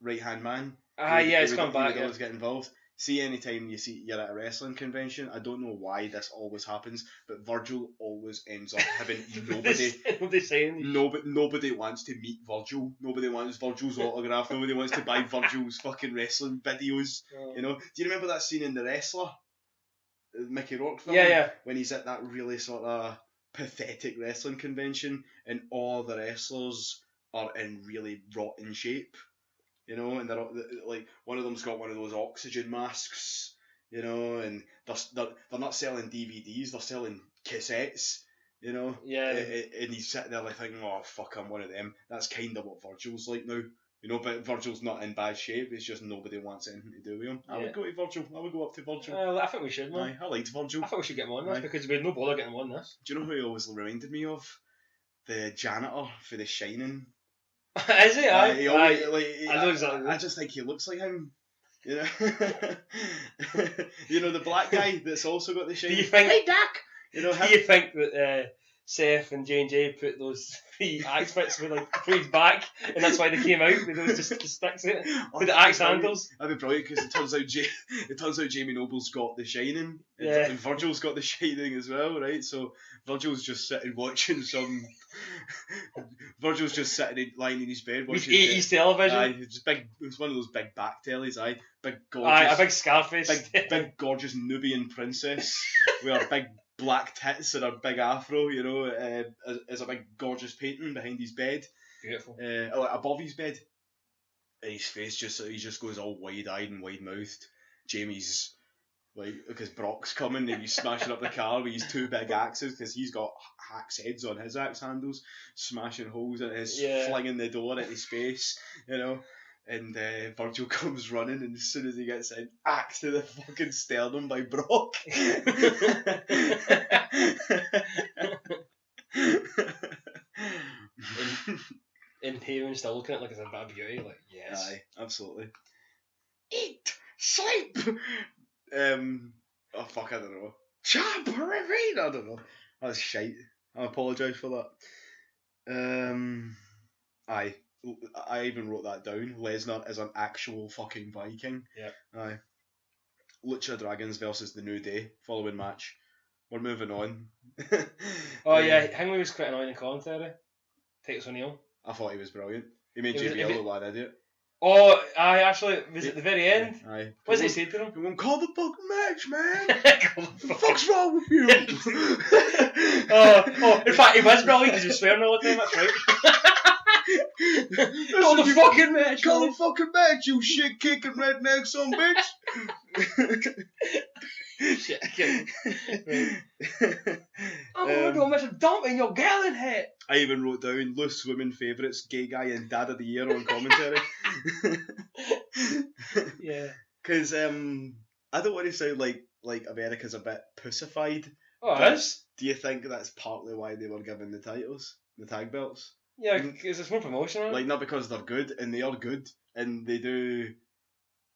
right-hand man. He's come back. He would always get involved. See, anytime you're at a wrestling convention, I don't know why this always happens, but Virgil always ends up having nobody wants to meet Virgil. Nobody wants Virgil's autograph. Nobody wants to buy Virgil's fucking wrestling videos. Oh. You know? Do you remember that scene in The Wrestler? The Mickey Rourke film? Yeah. When he's at that really sort of pathetic wrestling convention and all the wrestlers are in really rotten shape. You know, and they're like, one of them's got one of those oxygen masks, you know, and they're not selling DVDs, they're selling cassettes, you know. Yeah. And he's sitting there like thinking, oh fuck, I'm one of them. That's kind of what Virgil's like now, you know. But Virgil's not in bad shape. It's just nobody wants anything to do with him. I would go to Virgil. I would go up to Virgil. I think we should, man. I liked Virgil. I think we should get him on this because we had no bother getting him on this. Do you know who he always reminded me of? The janitor for The Shining. Is he? I know exactly. I just think he looks like him. You know, you know the black guy that's also got the shiny. Do you think? Hey, Doc. You know, do you think that Seth and J&J put those 3 axe bits with like through his back, and that's why they came out with those just sticks in it with the axe handles? That'd be brilliant because it turns out Jamie Noble's got The Shining, and Virgil's got The Shining as well, right? So Virgil's just sitting watching some. Virgil's just sitting lying in his bed watching. He's 80s television. Aye, it's one of those big back tellies. Aye, big gorgeous. A big Scarface. Big gorgeous Nubian princess with her big black tits and her big afro. You know, as a big gorgeous painting behind his bed. Beautiful. Above his bed, and his face he just goes all wide-eyed and wide-mouthed. Jamie's. Like, because Brock's coming and he's smashing up the car with his 2 big axes because he's got axe heads on his axe handles, smashing holes in his, flinging the door at his face, you know. And Virgil comes running, and as soon as he gets in, axe to the fucking sternum by Brock. And Heyman's still looking at it like it's a bad beauty, like, yes. Aye, absolutely. Eat! Sleep! Oh fuck, I don't know. Champ, I don't know. That's shite. I apologise for that. I even wrote that down. Lesnar is an actual fucking Viking. Yeah. Aye. Lucha Dragons versus the New Day. Following match. We're moving on. Hangman was quite annoying in commentary. Titus O'Neil. I thought he was brilliant. He made JBL look like an idiot. Oh, actually, was it at the very end? Aye. What did he say to him? He won't call the fucking match, man. What the fuck's wrong with you? In fact, he was brilliant because he was swearing all the time, that's right. Call the fucking match, Call the fucking match, you shit-kicking redneck son bitch. Shit, okay. I'm gonna do a Mr. Dump in your gallon hat. I even wrote down loose women favourites, gay guy and dad of the year on commentary. Yeah. Because I don't want to sound like America's a bit pussified. Oh, it is? Do you think that's partly why they were given the titles, the tag belts? Yeah, because it's more promotional. Like, not because they're good, and they are good, and they do.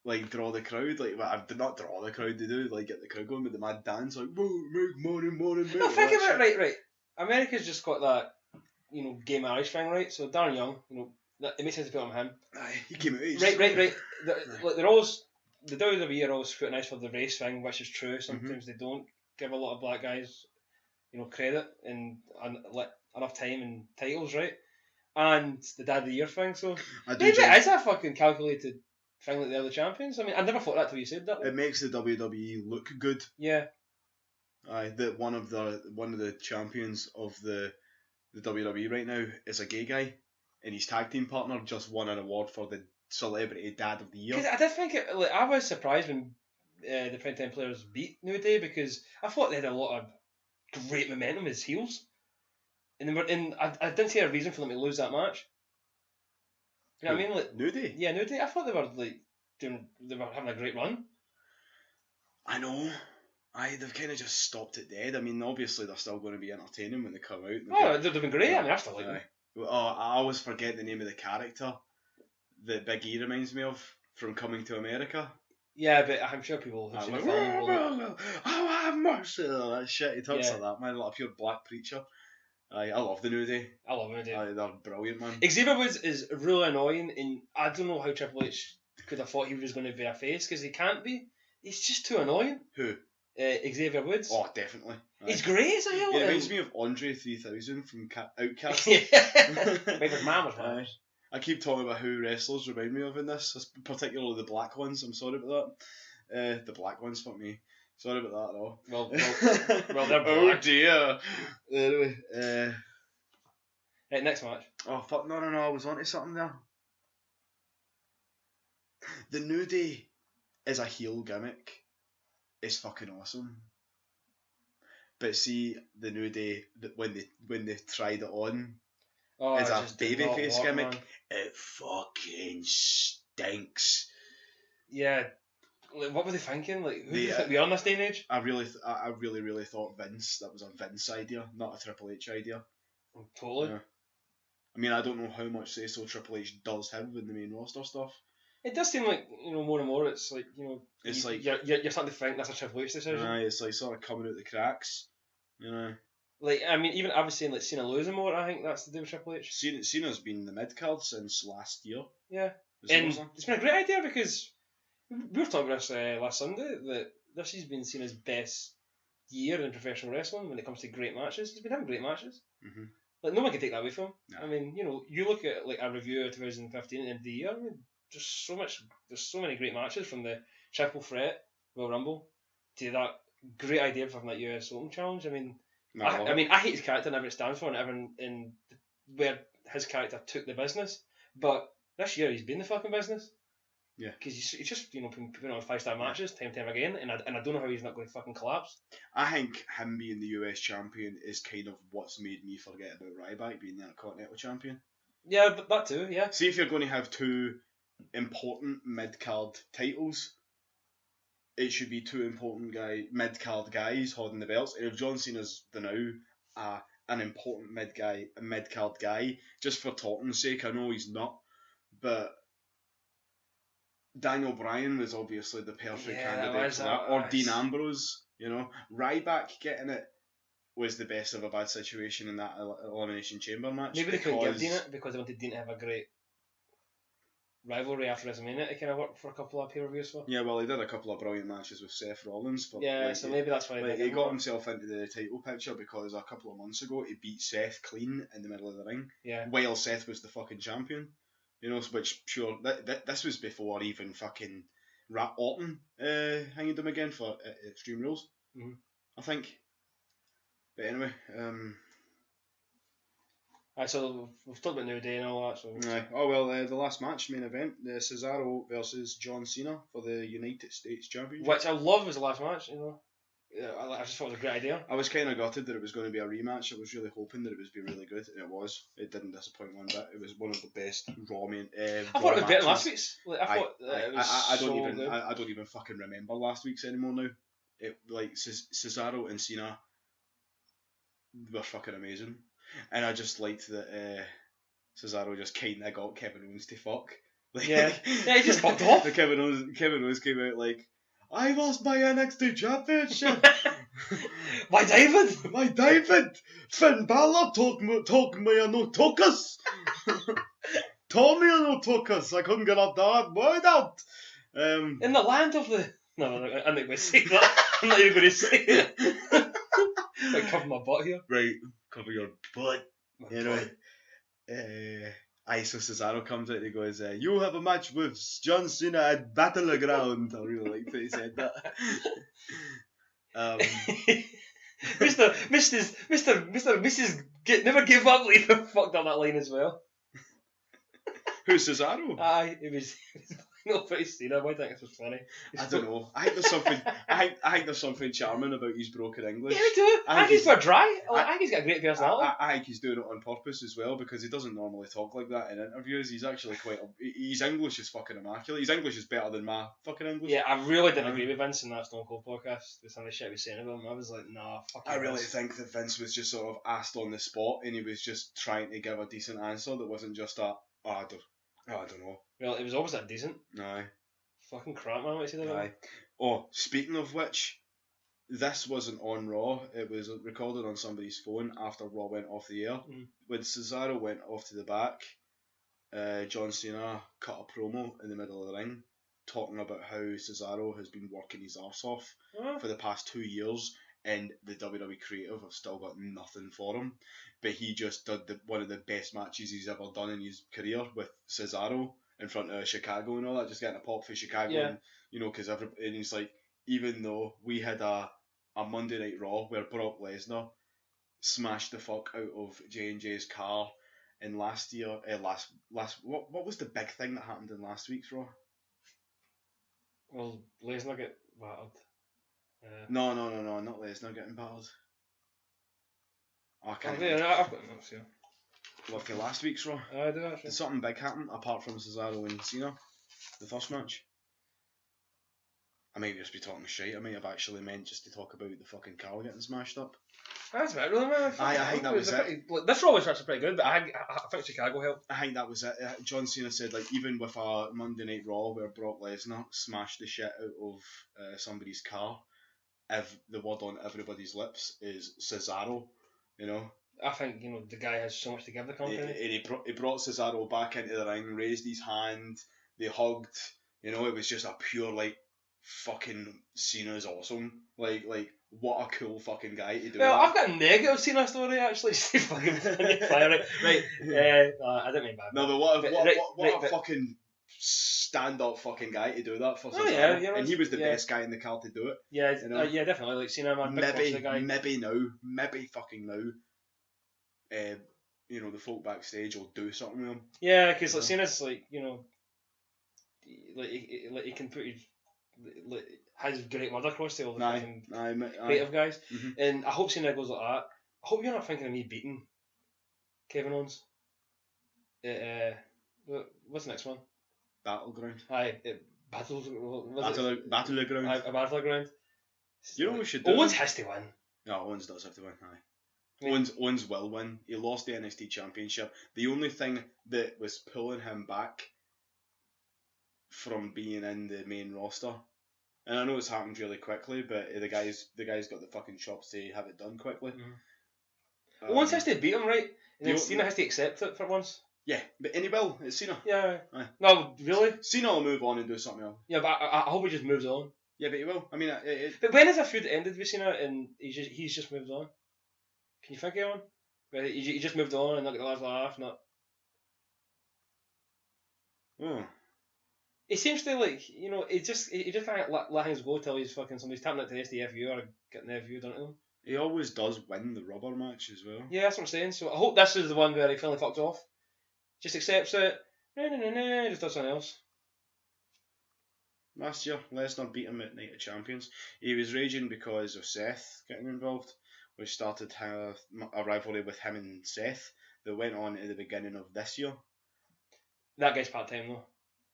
like draw the crowd. Like, well, I did not draw the crowd. They do like get the crowd going with the mad dance, like make money, mate. No, think about it, right. America's just got that, gay marriage thing, right? So Darren Young, it makes sense to put on him. Aye, he came out. Right. They're always the WWE are always scrutinised for the race thing, which is true. Sometimes they don't give a lot of black guys, credit and enough time and titles, right? And the Dad of the Year thing. So maybe it is a fucking calculated thing that they're the champions. I mean, I never thought that till you said that. It makes the WWE look good. Yeah. Aye, that one of the champions of the WWE right now is a gay guy, and his tag team partner just won an award for the Celebrity Dad of the Year. Because I did think I was surprised when the Primetime Players beat New Day, because I thought they had a lot of great momentum as heels, and I didn't see a reason for them to lose that match. You know what I mean? Like New Day. Yeah, New Day. I thought they were having a great run. I know. They've kind of just stopped it dead. I mean, obviously they're still going to be entertaining when they come out. They've been great. I mean, I still like them. Oh, I always forget the name of the character that Big E reminds me of from Coming to America. Yeah, but I'm sure people who've seen the film will... Oh, have mercy! That shit, he talks like that, man, like a pure black preacher. I love the New Day. I love New Day. They're brilliant, man. Xavier Woods is really annoying, and I don't know how Triple H could have thought he was going to be a face, because he can't be. He's just too annoying. Who? Xavier Woods. Oh, definitely. He's great as a hell. He reminds me of Andre 3000 from Outcast. Maybe man was one. I keep talking about who wrestlers remind me of in this, particularly the black ones. I'm sorry about that. The black ones, fuck me. Sorry about that at all. Well, they're black. Oh dear. Anyway, right, next match. Oh fuck! No! I was onto something there. The New Day is a heel gimmick. It's fucking awesome. But see, the New Day, when they tried it on, as a babyface gimmick, man. It fucking stinks. Yeah, like, what were they thinking? Like, who do you think we are in this day and age? I really thought Vince. That was a Vince idea, not a Triple H idea. Totally. Yeah. I mean, I don't know how much say so Triple H does have in the main roster stuff. It does seem like, more and more. It's like, it's like you're starting to think that's a Triple H decision. It's like sort of coming out the cracks, Like, I mean, even I was saying like Cena losing more. I think that's to do with Triple H. Cena's been in the mid card since last year. Yeah, and it's been a great idea, because we were talking about this last Sunday, that this has been Cena's best year in professional wrestling when it comes to great matches. He's been having great matches. Mm-hmm. Like, no one can take that away from him. No. I mean, you look at like a review of 2015 at the end of the year. I mean, there's so many great matches, from the Triple Threat Royal Rumble to that great idea for having that US Open challenge. I mean, I hate his character and everything it stands for, and where his character took the business. But this year he's been the fucking business. Yeah. Because he's just putting on 5-star matches time again, and I don't know how he's not going to fucking collapse. I think him being the US champion is kind of what's made me forget about Ryback being the Continental champion. Yeah, that too. Yeah. See, if you're going to have two important mid-card titles, it should be two important mid-card guys holding the belts. And if John Cena's an important mid-card guy, just for talking's sake, I know he's not, but Daniel Bryan was obviously the perfect candidate for that, or Dean Ambrose. Ryback getting it was the best of a bad situation in that Elimination Chamber match. Maybe they couldn't give Dean it because they wanted Dean to have a great rivalry after WrestleMania to kind of work for a couple of pay-per-views for. Yeah, well, he did a couple of brilliant matches with Seth Rollins. So maybe that's why he got himself into the title picture, because a couple of months ago he beat Seth clean in the middle of the ring. Yeah. While Seth was the fucking champion. Which sure this was before even fucking Orton hanged him again for Extreme Rules. Mm-hmm. I think. But anyway, so we've talked about New Day and all that. So. The last match, main event, the Cesaro versus John Cena for the United States Championship. Which I love was the last match, Yeah, I just thought it was a great idea. I was kind of gutted that it was going to be a rematch. I was really hoping that it was be really good, and it was. It didn't disappoint one bit. It was one of the best Raw main. I thought it was better than last week's. I don't even fucking remember last week's anymore now. Cesaro and Cena were fucking amazing, and I just liked that Cesaro just kind of got Kevin Owens to fuck. Like, Yeah, he just fucked off. The Kevin Owens came out like, I lost my NXT championship. My David. My David, Finn Balor told me I no took us. Told me I no took us. I couldn't get up that word out. In the land of the... No, I'm not going to say that. I'm not even going to say it. Like, cover my butt here. Right, cover your butt. My Anyway, so Cesaro comes out and he goes, you have a match with John Cena at Battleground. I really liked that he said that. Mrs. Never give up. He fucked up that line as well. Who's Cesaro? Aye, it was not pretty Cena. Why do you think this was funny? I don't know. I think there's something. I think there's something charming about his broken English. Yeah, me too. I think he's quite dry. I think he's got a great personality. I think he's doing it on purpose as well because he doesn't normally talk like that in interviews. He's actually quite. His English is fucking immaculate. His English is better than my fucking English. Yeah, I really didn't agree with Vince in that Stone Cold podcast with some of the shit he was saying about him. I was like, nah, fuck. I really think that Vince was just sort of asked on the spot and he was just trying to give a decent answer that wasn't just a. I don't know. Well, it was always that decent. Aye. Fucking crap, man. What you say about Aye. Oh, speaking of which, this wasn't on Raw. It was recorded on somebody's phone after Raw went off the air. Mm. When Cesaro went off to the back, John Cena cut a promo in the middle of the ring talking about how Cesaro has been working his arse off for the past 2 years and the WWE creative have still got nothing for him. But he just did one of the best matches he's ever done in his career with Cesaro in front of Chicago and all that, just getting a pop for Chicago. Yeah. And, you know, because and he's like, even though we had a Monday Night Raw where Brock Lesnar smashed the fuck out of J&J's car in last what was the big thing that happened in last week's Raw? Well, Lesnar get battered. No, not Lesnar getting battered. Oh, I can't. I've got notes here. Well, for last week's Raw, I do actually. did something big happen apart from Cesaro and Cena, the first match? I might just be talking shit. I might have actually meant just to talk about the fucking car getting smashed up. That's about it, really, man. I think that was it. This Raw was actually pretty good, but I think Chicago helped. I think that was it. John Cena said, like, even with a Monday Night Raw where Brock Lesnar smashed the shit out of somebody's car, if the word on everybody's lips is Cesaro, you know. I think, you know, the guy has so much to give the company. And he brought Cesaro back into the ring, raised his hand, they hugged, you know, it was just a pure, like, fucking Cena's awesome. Like, what a cool fucking guy to do Well, that. I've got a negative Cena story, actually. Just fucking fire it. Right, I didn't mean bad. No, but what a but fucking stand-up fucking guy to do that for Cesaro. Oh, yeah, and he was the best guy in the car to do it. Yeah, you know? Yeah, definitely. Like, Cena, man, big props to the guy. Maybe fucking now, you know, the folk backstage will do something with him. Yeah, because like Cena's like, you know, like he can put his great word across to all the fucking creative guys, and I hope Cena goes like that. I hope you're not thinking of me beating Kevin Owens. What's the next one? Battleground. Aye, Battleground. A Battleground. You know what we should do? Owens has to win. No, Owens does have to win. Aye. Owens will win. He lost the NXT Championship. The only thing that was pulling him back from being in the main roster, and I know it's happened really quickly, but the guy's got the fucking chops to have it done quickly. Owens has to beat him, right? And then Cena has to accept it for once. Yeah, and he will. It's Cena. Yeah. Aye. No, really? Cena will move on and do something else. Yeah, but I hope he just moves on. Yeah, but he will. I mean, but when has a feud ended with Cena and he's just moved on? Can you think of one? Where he just moved on and not got the last laugh, not. Oh. He seems to like, you know, he just can't let things go till he's fucking somebody's tapping it to SDFU or getting the FU done to him. He always does win the rubber match as well. Yeah, that's what I'm saying. So I hope this is the one where he finally fucks off. Just accepts it. No, just does something else. Last year, Lesnar beat him at Night of Champions. He was raging because of Seth getting involved, which started a rivalry with him and Seth that went on at the beginning of this year. That guy's part-time though.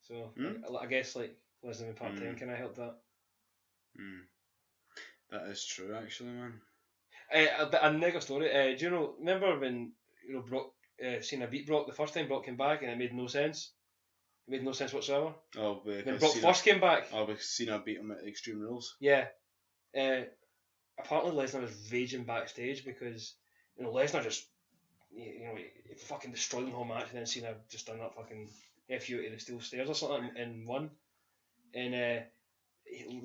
So I guess like Lesnar being part-time, can I help that? That is true actually, man. But a negative story. Do you know? Remember when Brock Cena beat Brock the first time Brock came back and it made no sense? It made no sense whatsoever. Oh, When Brock first came back. Oh, we've Cena beat him at Extreme Rules. Yeah. Apparently Lesnar was raging backstage because Lesnar just he fucking destroyed the whole match, and then Cena just done that fucking FU to the steel stairs or something and won. And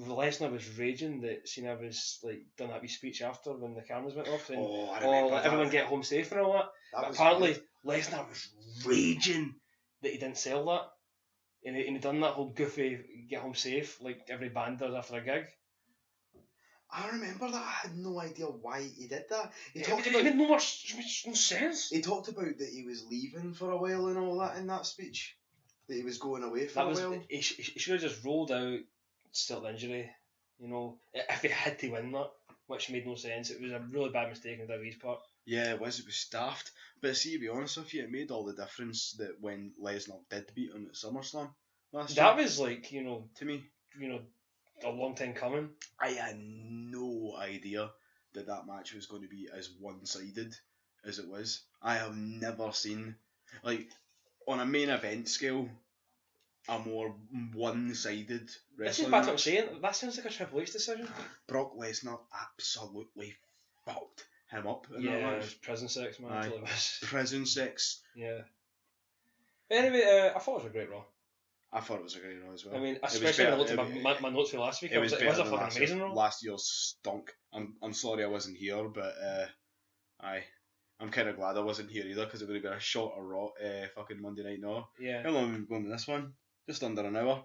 Lesnar was raging that Cena was like done that wee speech after when the cameras went off and let everyone get home safe and all that. But apparently Lesnar was raging that he didn't sell that, and he done that whole goofy get home safe like every band does after a gig. I remember that. I had no idea why he did that. It made no sense. He talked about that he was leaving for a while and all that in that speech. That he was going away for a while. He should have just rolled out still injury. If he had to win that, which made no sense. It was a really bad mistake on WWE's part. Yeah, it was daft. But see, to be honest with you, it made all the difference that when Lesnar did beat him at SummerSlam last year. That was like, to me, a long time coming. I had no idea that match was going to be as one-sided as it was. I have never seen, like, on a main event scale, a more one-sided wrestling This is back to what I'm saying. That sounds like a Triple H decision. Brock Lesnar absolutely fucked him up in that Yeah, match. prison sex, man. Until it was. Prison sex. Yeah. But anyway, I thought it was a great Raw. I thought it was a great Raw as well. I mean, especially when I looked at my notes for last week, it was a fucking amazing Raw. Last year's stunk. I'm sorry I wasn't here, but I'm kind of glad I wasn't here either because it would have been a shorter Raw, fucking Monday Night Naw. Yeah. How long have we been going with this one? Just under an hour.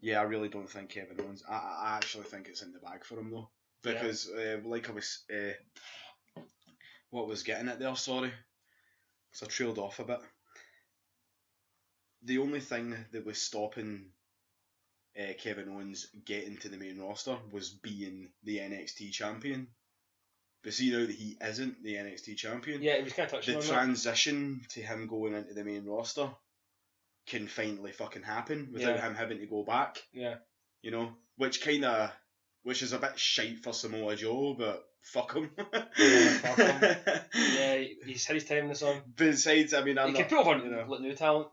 Yeah, I really don't think Kevin Owens. I actually think it's in the bag for him though, because like I was, what was getting at there? Sorry, so I trailed off a bit. The only thing that was stopping Kevin Owens getting to the main roster was being the NXT champion. But see now that he isn't the NXT champion, yeah, it was kind of touching the on transition to him going into the main roster can finally fucking happen without him having to go back. Yeah. Which is a bit shite for Samoa Joe, but fuck him. Yeah, fuck him. Yeah, he's had his time in the sun. Besides, I mean, he can put over new talent.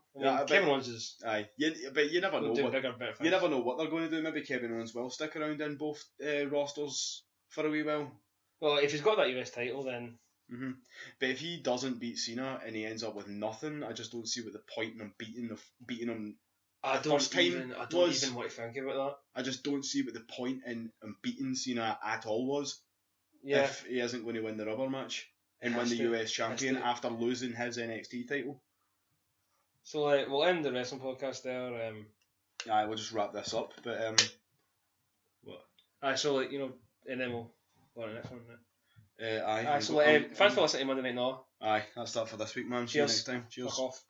Kevin Owens is. Aye, but you never know. You never know what they're going to do. Maybe Kevin Owens will stick around in both rosters for a wee while. Well, if he's got that US title, then. Mm-hmm. But if he doesn't beat Cena and he ends up with nothing, I just don't see what the point in him beating him. I don't even want to think about that. I just don't see what the point in him beating Cena at all was. Yeah. If he isn't going to win the rubber match and win the US champion after losing his NXT title. So we'll end the wrestling podcast there. Aye, we'll just wrap this up. But what? Aye, so and then we'll go on the next one. Aye. Aye, so thanks for listening to Monday Night Naw. Aye, that's that for this week, man. Cheers. See you next time. Cheers. Fuck off.